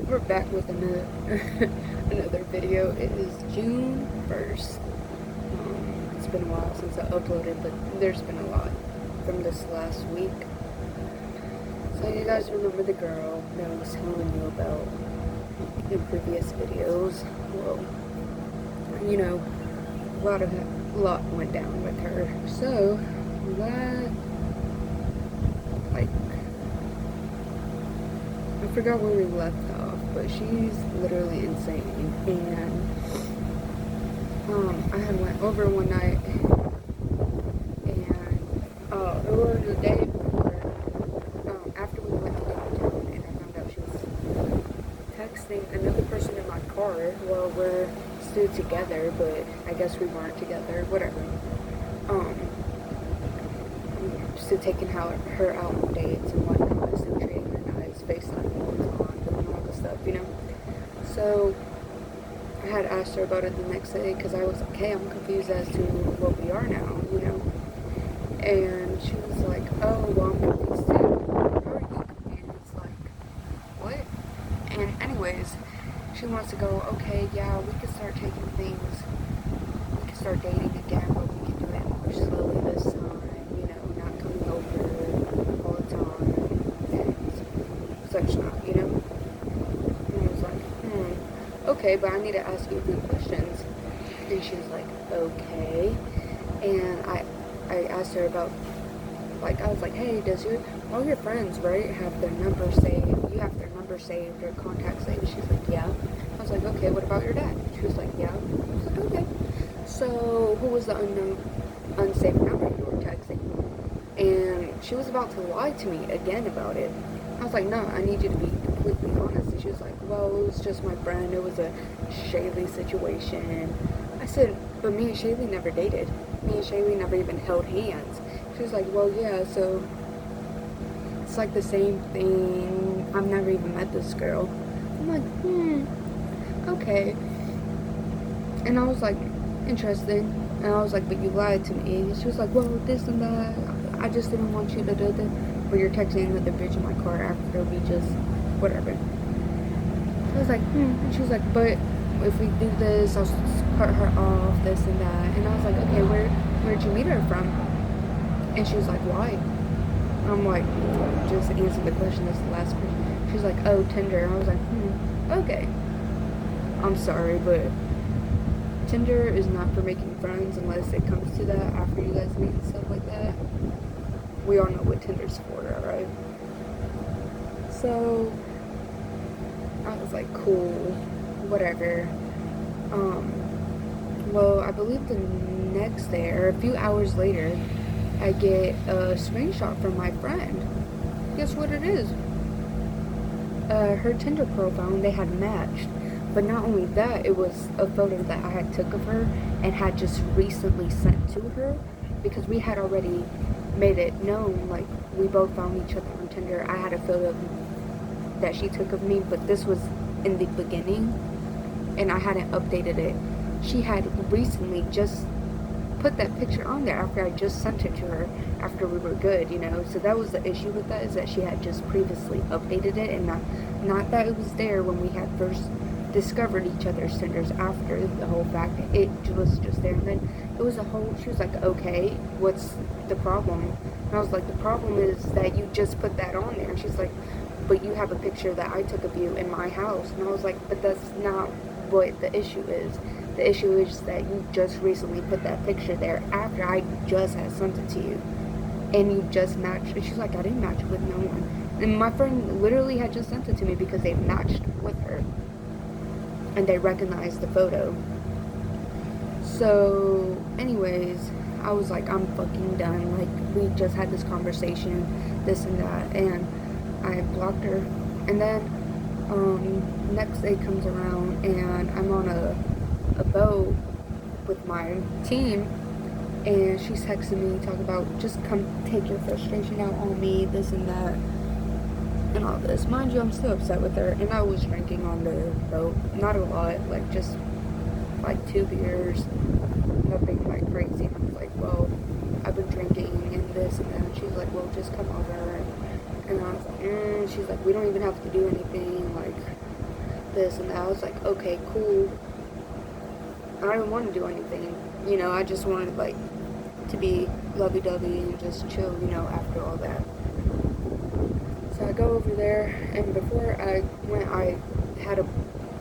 We're back with another another video. It is June 1st. It's been a while since I uploaded, but there's been a lot from this last week. So you guys remember the girl that I was telling you about in previous videos? Well, you know, a lot went down with her. So that, like, I forgot where we left off, but she's literally insane. And I had went over one night, and it was the day before, after we went to downtown, and I found out she was texting another person in my car. Well, we're still together, but I guess we weren't together. Whatever. Still taking her out on dates and whatnot, still treating her nice, FaceTime all the time, doing all the stuff, you know. So I had asked her about it the next day because I was like, hey, I'm confused as to what we are now, you know. And she was like, oh, well, I'm confused too. How are you confused? Like, what? And anyways, she wants to go, okay, yeah, we could start taking things, we could start dating again, but we can do it more slowly this time, you know, not coming over all the time and such not, you know. And I was like, okay, but I need to ask you a few questions. And she was like, okay. And I asked her about, like, I was like, hey, all your friends, right, have their number saved? You have their number saved or contact saved? She's like, yeah. I was like, okay, what about your dad? She was like, yeah. I was like, okay. So who was the unsaved number you were texting? And she was about to lie to me again about it. I was like, no, I need you to be completely honest. And she was like, well, it was just my friend. It was a Shaylee situation. I said, but me and Shaylee never dated. Me and Shaylee never even held hands. She was like, well, yeah, so it's like the same thing. I've never even met this girl. I'm like, okay. And I was like, interesting. And I was like, but you lied to me. And she was like, well, this and that. I just didn't want you to do that. But you're texting another bitch in my car after we just, whatever. I was like, And she was like, but if we do this, I'll cut her off, this and that. And I was like, okay, where'd you meet her from? And she was like, why? I'm like, just answer the question. That's the last question. She was like, oh, Tinder. And I was like, okay. I'm sorry, but Tinder is not for making friends unless it comes to that after you guys meet and stuff like that. We all know what Tinder's for, right? So I was like, cool, whatever. Well, I believe the next day, or a few hours later, I get a screenshot from my friend. Guess what it is? Her Tinder profile, and they had matched. But not only that, it was a photo that I had took of her and had just recently sent to her, because we had already made it known, like, we both found each other on Tinder. I had a photo that she took of me, but this was in the beginning, and I hadn't updated it. She had recently just put that picture on there after I just sent it to her after we were good, you know. So that was the issue with that, is that she had just previously updated it, and not that it was there when we had first discovered each other's Tinders after the whole fact. It was just there. And then it was she was like, okay, what's the problem? And I was like, the problem is that you just put that on there. And she's like, but you have a picture that I took of you in my house. And I was like, but that's not what the issue is. The issue is that you just recently put that picture there after I just had sent it to you, and you just matched. And she's like, I didn't match with no one. And my friend literally had just sent it to me because they matched with her and they recognized the photo. So anyways, I was like, I'm fucking done. Like, we just had this conversation, this and that, and I blocked her. And then next day comes around, and I'm on a boat with my team, and she's texting me, talking about, just come take your frustration out on me, this and that, and all this. Mind you, I'm still upset with her, and I was drinking on the boat. Not a lot, like, just like 2 beers, nothing like crazy. And I was like, well, I've been drinking and this and that. And she's like, well, just come over. And I was like, she's like, we don't even have to do anything. Like, this and that. I was like, okay, cool. I didn't want to do anything, I just wanted, like, to be lovey-dovey and just chill, after all that. So I go over there, and before I went, I had a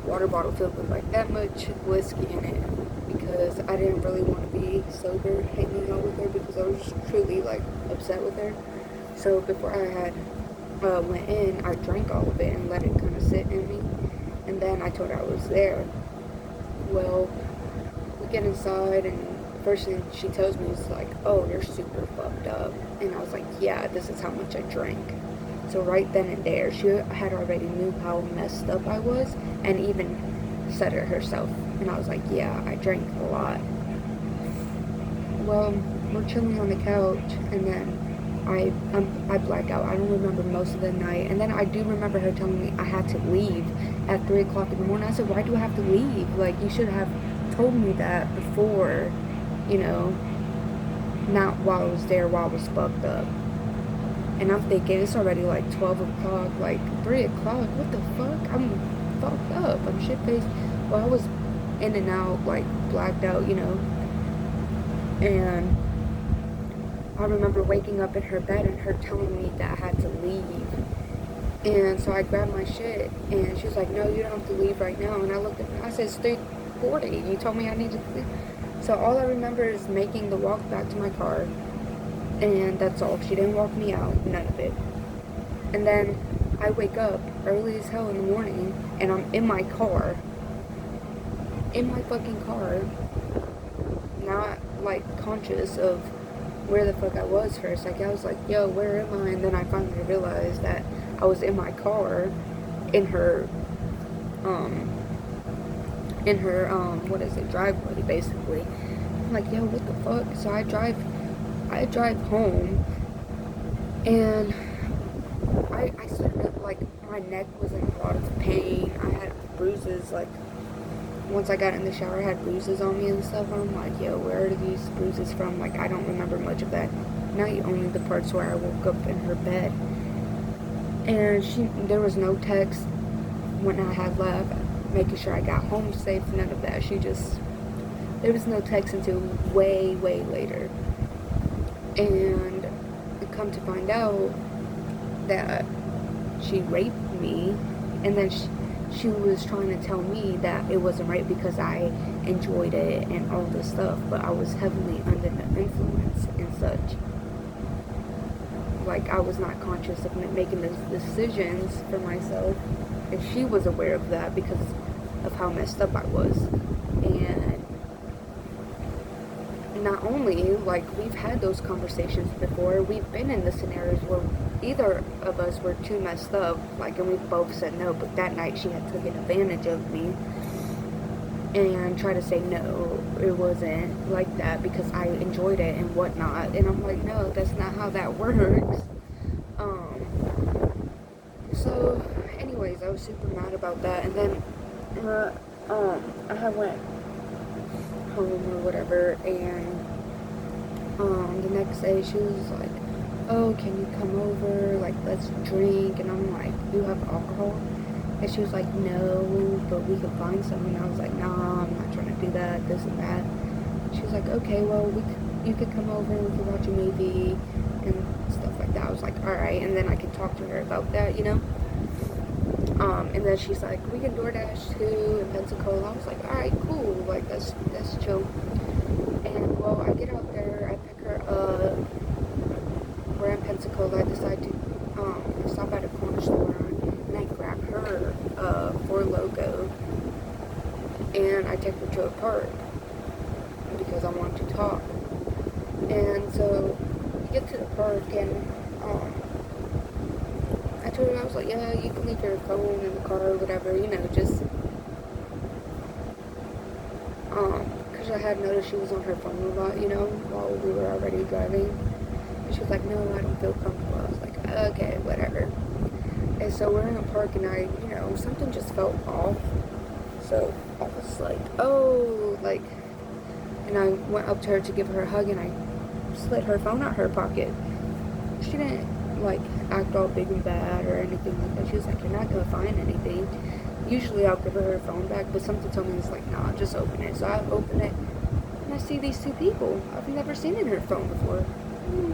water bottle filled with, like, that much whiskey in it, because I didn't really want to be sober hanging out with her, because I was truly, like, upset with her. So before I had went in, I drank all of it and let it kind of sit in me, and then I told her I was there. Well, we get inside, and first thing she tells me is like, oh, you're super fucked up. And I was like, yeah, this is how much I drank. So right then and there, she had already knew how messed up I was, and even said it herself. And I was like, yeah, I drank a lot. Well, we're chilling on the couch, and then I black out. I don't remember most of the night. And then I do remember her telling me I had to leave at 3 o'clock in the morning. I said, why do I have to leave? Like, you should have told me that before, not while I was there, while I was fucked up. And I'm thinking, it's already like 12 o'clock, like 3 o'clock. What the fuck? I'm fucked up. I'm shit-faced. Well, I was in and out, like, blacked out, And I remember waking up in her bed and her telling me that I had to leave. And so I grabbed my shit, and she was like, no, you don't have to leave right now. And I looked at her, I said, it's 3:40. You told me I needed to leave. So all I remember is making the walk back to my car, and that's all. She didn't walk me out, none of it. And then I wake up early as hell in the morning, and I'm in my car, in my fucking car, not, like, conscious of where the fuck I was for a second. I was like, yo, where am I? And then I finally realized that I was in my car, in her what is it, driveway, basically. I'm like, yo, what the fuck? So I drive home, and I started, like, my neck was in a lot of pain. I had bruises, like, once I got in the shower, I had bruises on me and stuff. I'm like, yo, where are these bruises from? Like, I don't remember much of that night, only the parts where I woke up in her bed. And there was no text when I had left, making sure I got home safe, none of that. There was no text until way, way later. And come to find out that she raped me, and then she was trying to tell me that it wasn't right because I enjoyed it and all this stuff, but I was heavily under the influence and such. Like, I was not conscious of making those decisions for myself, and she was aware of that because of how messed up I was. And not only, like, we've had those conversations before, we've been in the scenarios where either of us were too messed up, like, and we both said no, but that night she had taken advantage of me and tried to say no, it wasn't like that because I enjoyed it and whatnot. And I'm like, no, that's not how that works. So anyways, I was super mad about that. And then I went home or whatever, and the next day she was like, oh, can you come over, like, let's drink? And I'm like, you have alcohol? And she was like, no, but we could find some. And I was like, nah, I'm not trying to do that, this and that. She was like, okay, well, you could come over, we could watch a movie and stuff like that. I was like, alright. And then I could talk to her about that, and then she's like, we can DoorDash too in Pensacola. I was like, alright, cool, like, that's chill. And well, I get out there, I pick her up, we're in Pensacola. I decide to stop at a corner store, and I grab her for Logo, and I take her to a park because I want to talk. And so we get to the park, and I told her, I was like, yeah, you can leave your phone in the car or whatever, just because I had noticed she was on her phone a lot, while we were already driving. And she was like, no, I don't feel comfortable. I was like, okay, whatever. And so we're in a park, and something just felt off. So I was like, oh, like, and I went up to her to give her a hug, and I slid her phone out her pocket. She didn't, like, act all big and bad or anything like that. She was like, you're not going to find anything. usually I'll give her her phone back, but something told me it's like, nah, just open it. So I open it, and I see these two people I've never seen in her phone before. And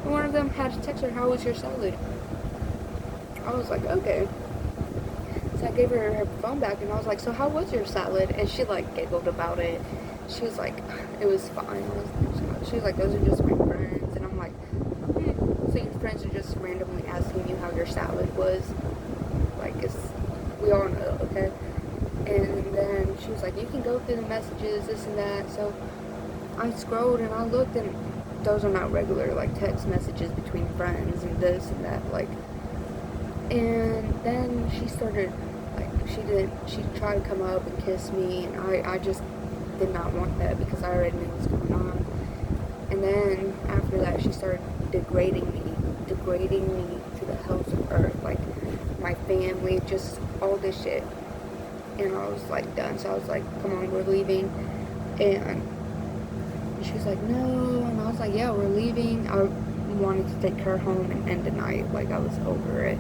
one of them had to text her, how was your salad? I was like, okay. So I gave her her phone back, and I was like, so how was your salad? And she like giggled about it. She was like, it was fine. She was like, those are just my friends. And I'm like, so your friends are just randomly asking you how your salad was? Like, we all know, okay? And then she was like, you can go through the messages, this and that. So I scrolled and I looked, and those are not regular, like, text messages between friends and this and that, like. And then she started, like, she tried to come up and kiss me, and I just did not want that because I already knew what was going on. And then after that, she started degrading me to the hells of earth, like my family, just all this shit. And I was like done, so I was like, come on, we're leaving. And she was like, no, and I was like, yeah, we're leaving. I wanted to take her home and end the night, like I was over it.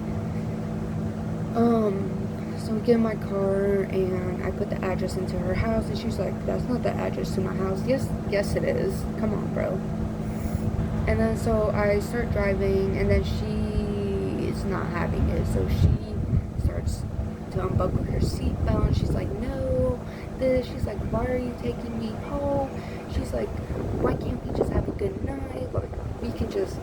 So we get in my car, and I put the address into her house, and she's like, that's not the address to my house. Yes it is. Come on, bro. And then so I start driving, and then she is not having it, so she starts to unbuckle her seatbelt, and she's like, no, she's like, why are you taking me home? She's like, why can't we just have a good night? Like, we can just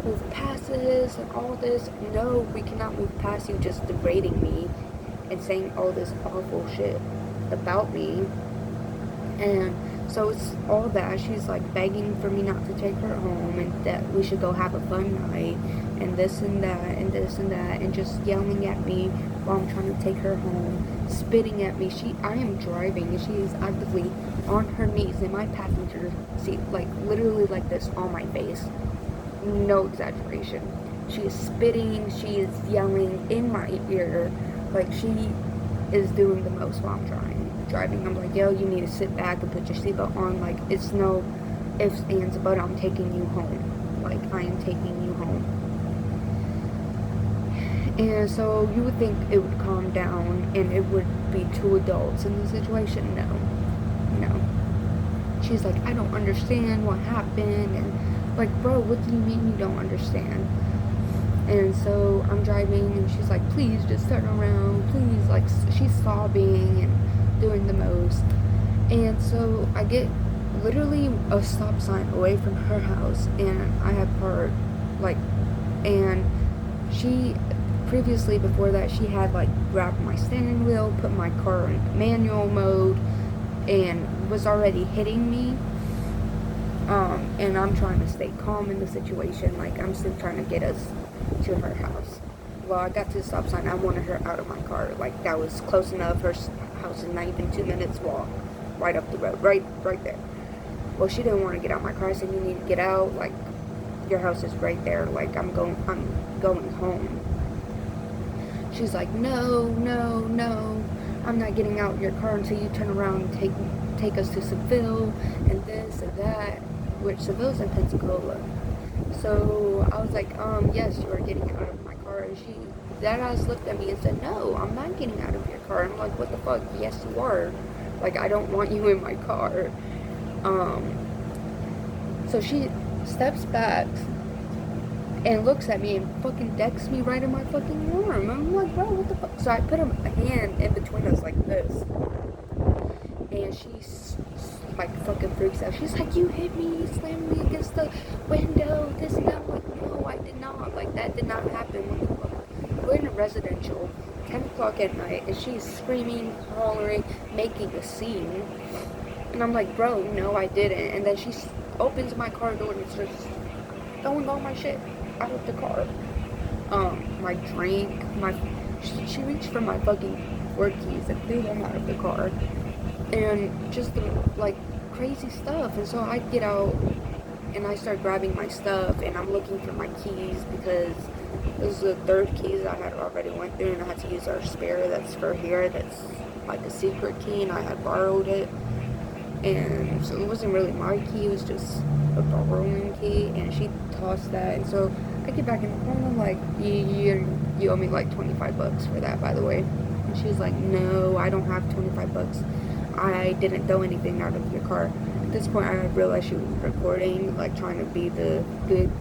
move past this and all this. No, we cannot move past you just degrading me and saying all this awful shit about me. And so it's all that. She's like begging for me not to take her home, and that we should go have a fun night, and this and that, and this and that, and just yelling at me while I'm trying to take her home, spitting at me. I am driving, and she is actively on her knees in my passenger seat, like literally like this on my face. No exaggeration. She is spitting, she is yelling in my ear, like she is doing the most while I'm driving. I'm like, yo, you need to sit back and put your seatbelt on. Like, it's no ifs, ands, but I'm taking you home. Like, I am taking you home. And so you would think it would calm down and it would be two adults in the situation. No. She's like, I don't understand what happened. And like, bro, what do you mean you don't understand? And so I'm driving, and she's like, please just turn around, please. Like, she's sobbing and doing the most. And so I get literally a stop sign away from her house, and I had parked, like, and she previously, before that, she had like grabbed my steering wheel, put my car in manual mode, and was already hitting me. And I'm trying to stay calm in the situation. Like, I'm still trying to get us to her house. Well, I got to the stop sign. I wanted her out of my car. Like, that was close enough. Her house is not even 2 minutes walk, right up the road, right there. Well, she didn't want to get out of my car. I said, you need to get out. Like, your house is right there. Like, I'm going home. She's like, no, I'm not getting out your car until you turn around and take us to Seville and this and that, which Seville's in Pensacola. So I was like, yes, you are getting out of my car. And that ass looked at me and said, no, I'm not getting out of your car. I'm like, what the fuck? Yes, you are. Like, I don't want you in my car. So she steps back and looks at me and fucking decks me right in my fucking arm. I'm like, bro, what the fuck? So I put a hand in between us like this. And she's like fucking freaks out. She's like, you hit me, you slammed me against the window, this and that. I'm like, no, I did not. Like, that did not happen. What the fuck? We're in a residential, 10 o'clock at night, and she's screaming, hollering, making a scene. And I'm like, bro, no, I didn't. And then she opens my car door and starts throwing all my shit out of the car. My drink, she reached for my fucking work keys and threw them out of the car. And just the, like, crazy stuff. And so I get out and I start grabbing my stuff, and I'm looking for my keys because this is the third keys I had already went through, and I had to use our spare that's for here, that's like a secret key, and I had borrowed it. And so it wasn't really my key, it was just a borrowing key, and she tossed that. And so I get back in the car, and I'm like, you owe me like $25 for that, by the way. And she was like, no, I don't have 25 bucks. I didn't throw anything out of your car. At this point, I realized she was recording, like trying to be the good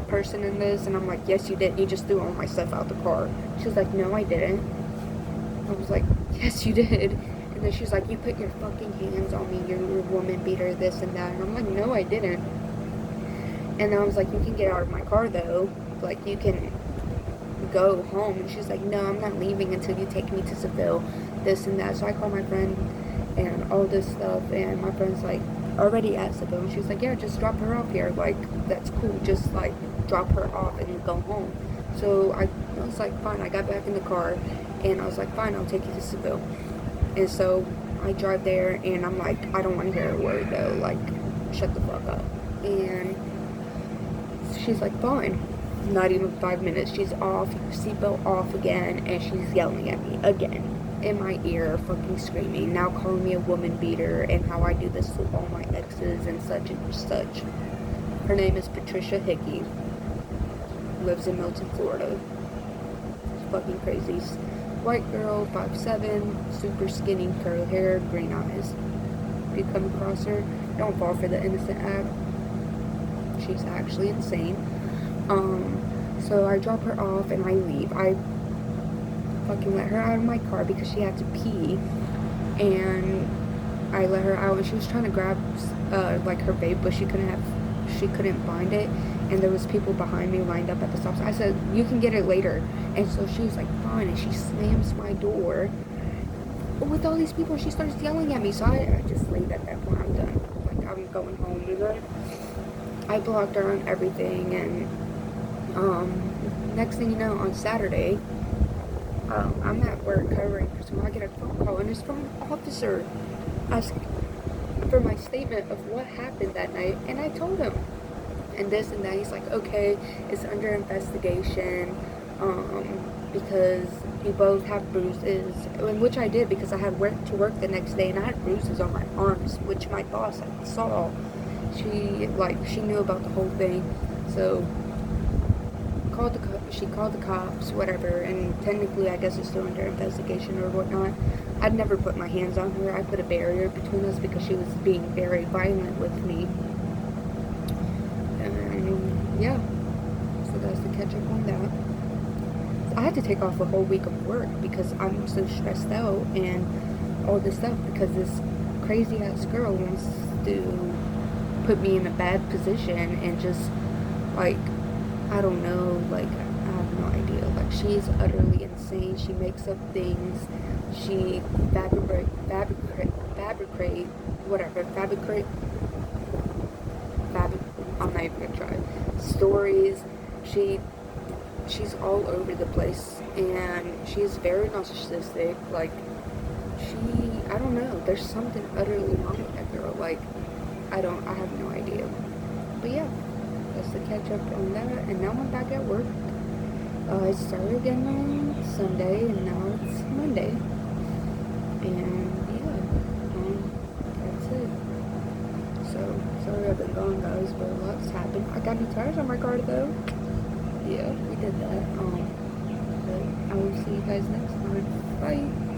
person in this. And I'm like, yes, you did. You just threw all my stuff out the car. She was like, no, I didn't. I was like, yes, you did. And then she's like, you put your fucking hands on me. You're a woman beater, this and that. And I'm like, no, I didn't. And I was like, you can get out of my car, though. Like, you can go home. And she's like, no, I'm not leaving until you take me to Seville, this and that. So I call my friend and all this stuff. And my friend's like, already at Seville. And she's like, yeah, just drop her off here. Like, that's cool. Just, like, drop her off and go home. So I was like, fine. I got back in the car. And I was like, fine, I'll take you to Seville. And so I drive there, and I'm like, I don't want to hear a word, though. Like, shut the fuck up. And she's like, fine. Not even 5 minutes. She's off, seatbelt off again, and she's yelling at me again in my ear, fucking screaming. Now calling me a woman beater, and how I do this to all my exes and such. Her name is Patricia Hickey. Lives in Milton, Florida. It's fucking crazy. White girl, 5'7", super skinny, curly hair, green eyes. If you come across her, don't fall for the innocent act. She's actually insane. So I drop her off and I leave. I fucking let her out of my car because she had to pee. And I let her out and she was trying to grab, like her vape, but she couldn't find it. And there was people behind me lined up at the stop sign. I said, you can get it later. And so she was like, fine. And she slams my door. With all these people, she starts yelling at me. So I just leave at that point. I'm done. Like, I'm going home. You know? I blocked her on everything. And next thing you know, on Saturday, I'm at work covering for someone. I get a phone call. And it's from an officer asking for my statement of what happened that night. And I told him. And this and that. He's like, okay, it's under investigation, because you both have bruises, which I did because I had went to work the next day and I had bruises on my arms, which my boss saw. She knew about the whole thing, so she called the cops, whatever, and technically I guess it's still under investigation or whatnot. I'd never put my hands on her. I put a barrier between us because she was being very violent with me. And yeah, so that's the catch up on that. I had to take off a whole week of work because I'm so stressed out and all this stuff because this crazy ass girl wants to put me in a bad position and just, like, I don't know, like, I have no idea. Like, she's utterly insane. She makes up things. She fabricate, I'm not even gonna try. Stories. She's all over the place, and she's very narcissistic. Like, I don't know. There's something utterly wrong with that girl. Like, I have no idea. But yeah, that's the catch up on that. And now I'm back at work. I started again on Sunday, and now it's Monday. And yeah, that's it. So, sorry I've been gone, guys, but a lot's happened. I got new tires on my car, though. Yeah, we did that. But I will see you guys next time. Bye.